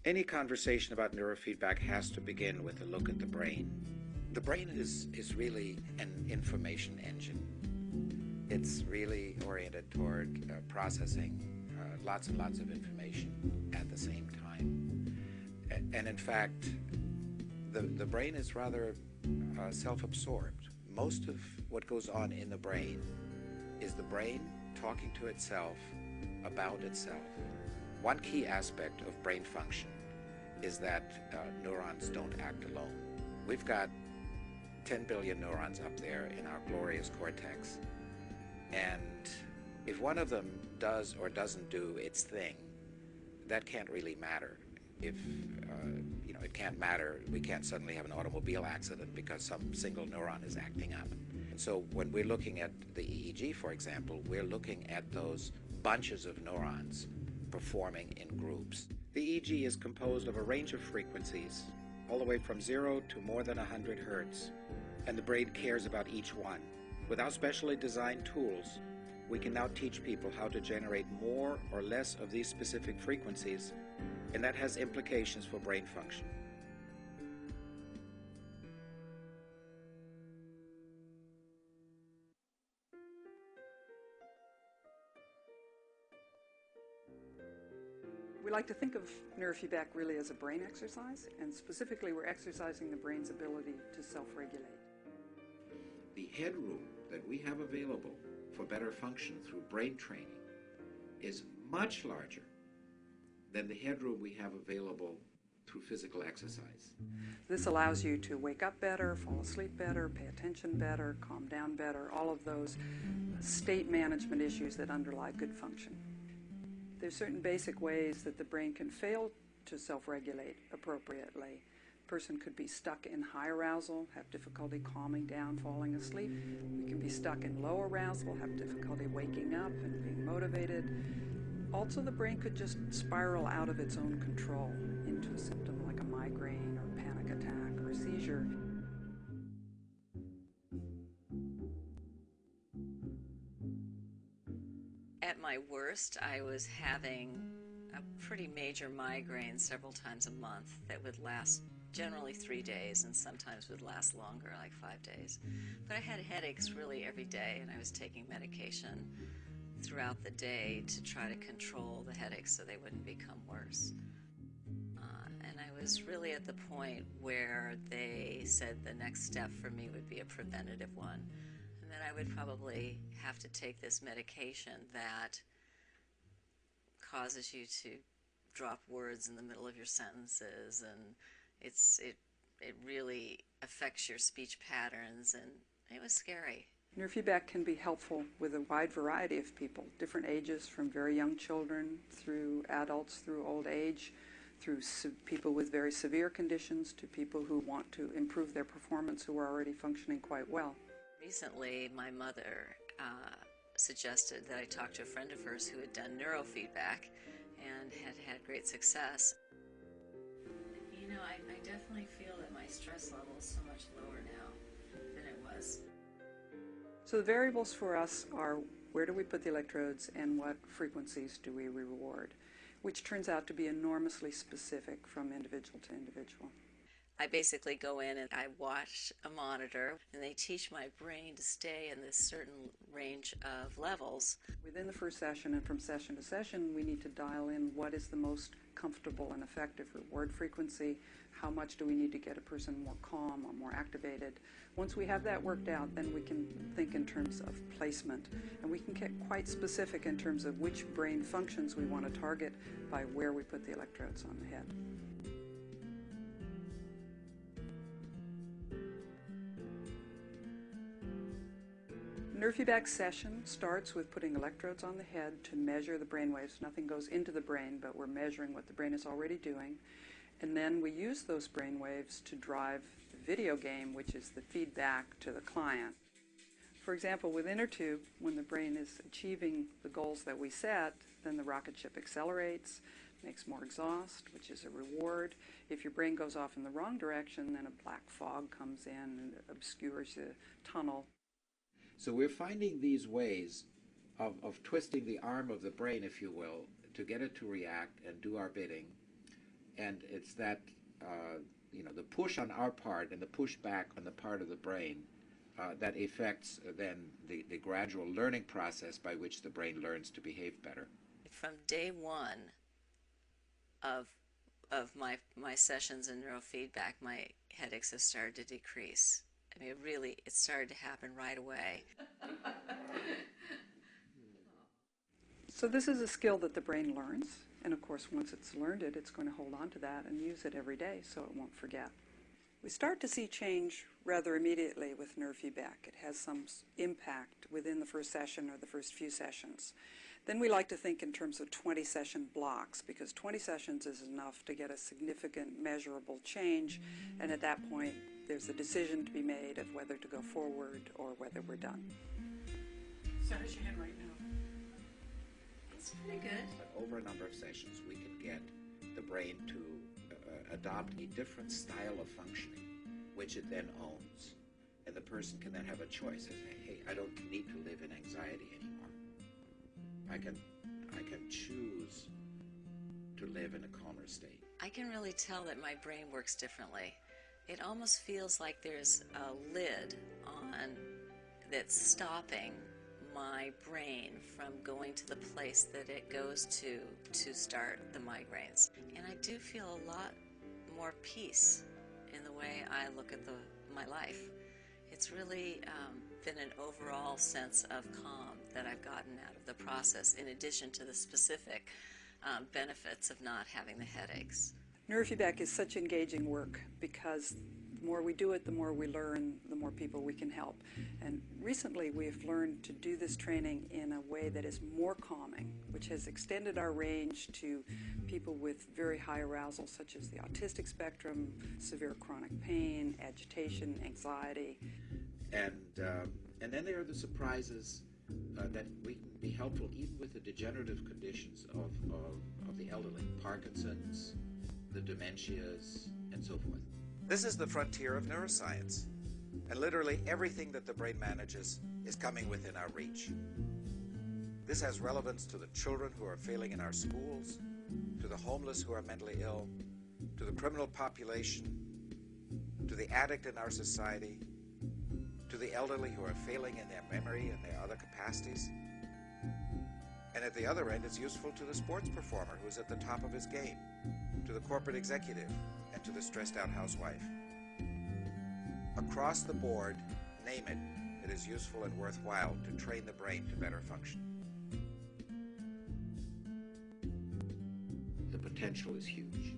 Any conversation about neurofeedback has to begin with a look at the brain. The brain is really an information engine. It's really oriented toward processing lots and lots of information at the same time. And in fact, the brain is rather self-absorbed. Most of what goes on in the brain is the brain talking to itself about itself. One key aspect of brain function is that neurons don't act alone. We've got 10 billion neurons up there in our glorious cortex, and if one of them does or doesn't do its thing, that can't really matter. If it can't matter, we can't suddenly have an automobile accident because some single neuron is acting up. And so when we're looking at the EEG, for example, we're looking at those bunches of neurons performing in groups. The EEG is composed of a range of frequencies, all the way from 0 to more than 100 hertz, and the brain cares about each one. Without specially designed tools, we can now teach people how to generate more or less of these specific frequencies, and that has implications for brain function. We like to think of neurofeedback really as a brain exercise, and specifically we're exercising the brain's ability to self-regulate. The headroom that we have available for better function through brain training is much larger than the headroom we have available through physical exercise. This allows you to wake up better, fall asleep better, pay attention better, calm down better, all of those state management issues that underlie good function. There's certain basic ways that the brain can fail to self-regulate appropriately. A person could be stuck in high arousal, have difficulty calming down, falling asleep. We can be stuck in low arousal, have difficulty waking up and being motivated. Also, the brain could just spiral out of its own control into a symptom like a migraine or a panic attack or a seizure. At my worst, I was having a pretty major migraine several times a month that would last generally 3 days and sometimes would last longer, like 5 days. But I had headaches really every day, and I was taking medication throughout the day to try to control the headaches so they wouldn't become worse. And I was really at the point where they said the next step for me would be a preventative one. And that I would probably have to take this medication that causes you to drop words in the middle of your sentences, and it really affects your speech patterns, and it was scary. Neurofeedback can be helpful with a wide variety of people, different ages, from very young children through adults, through old age, through people with very severe conditions, to people who want to improve their performance who are already functioning quite well. Recently, my mother suggested that I talk to a friend of hers who had done neurofeedback and had had great success. You know, I definitely feel that my stress level is so much lower now than it was. So the variables for us are where do we put the electrodes and what frequencies do we reward, which turns out to be enormously specific from individual to individual. I basically go in and I watch a monitor, and they teach my brain to stay in this certain range of levels. Within the first session and from session to session, we need to dial in what is the most comfortable and effective reward frequency, how much do we need to get a person more calm or more activated. Once we have that worked out, then we can think in terms of placement, and we can get quite specific in terms of which brain functions we want to target by where we put the electrodes on the head. Neurofeedback session starts with putting electrodes on the head to measure the brain waves. Nothing goes into the brain, but we're measuring what the brain is already doing. And then we use those brain waves to drive the video game, which is the feedback to the client. For example, with inner tube, when the brain is achieving the goals that we set, then the rocket ship accelerates, makes more exhaust, which is a reward. If your brain goes off in the wrong direction, then a black fog comes in and obscures the tunnel. So we're finding these ways of twisting the arm of the brain, if you will, to get it to react and do our bidding And it's that, the push on our part and the push back on the part of the brain that affects then the gradual learning process by which the brain learns to behave better. From day one of my sessions in neurofeedback, my headaches have started to decrease. I mean, it started to happen right away. So this is a skill that the brain learns, and of course once it's learned it, it's going to hold on to that and use it every day so it won't forget. We start to see change rather immediately with neurofeedback. It has some impact within the first session or the first few sessions. Then we like to think in terms of 20-session blocks, because 20 sessions is enough to get a significant measurable change, and at that point there's a decision to be made of whether to go forward or whether we're done. So how's your head right now? It's pretty good. But over a number of sessions, we can get the brain to adopt a different style of functioning, which it then owns. And the person can then have a choice and say, hey, I don't need to live in anxiety anymore. I can choose to live in a calmer state. I can really tell that my brain works differently. It almost feels like there's a lid on that's stopping my brain from going to the place that it goes to start the migraines. And I do feel a lot more peace in the way I look at my life. It's really been an overall sense of calm that I've gotten out of the process, in addition to the specific benefits of not having the headaches. Neurofeedback is such engaging work because the more we do it, the more we learn, the more people we can help. And recently we've learned to do this training in a way that is more calming, which has extended our range to people with very high arousal, such as the autistic spectrum, severe chronic pain, agitation, anxiety. And then there are the surprises that we can be helpful even with the degenerative conditions of the elderly, Parkinson's, the dementias, and so forth. This is the frontier of neuroscience, and literally everything that the brain manages is coming within our reach. This has relevance to the children who are failing in our schools, to the homeless who are mentally ill, to the criminal population, to the addict in our society, to the elderly who are failing in their memory and their other capacities. And at the other end, it's useful to the sports performer who is at the top of his game, to the corporate executive, and to the stressed out housewife. Across the board, name it, it is useful and worthwhile to train the brain to better function. The potential is huge.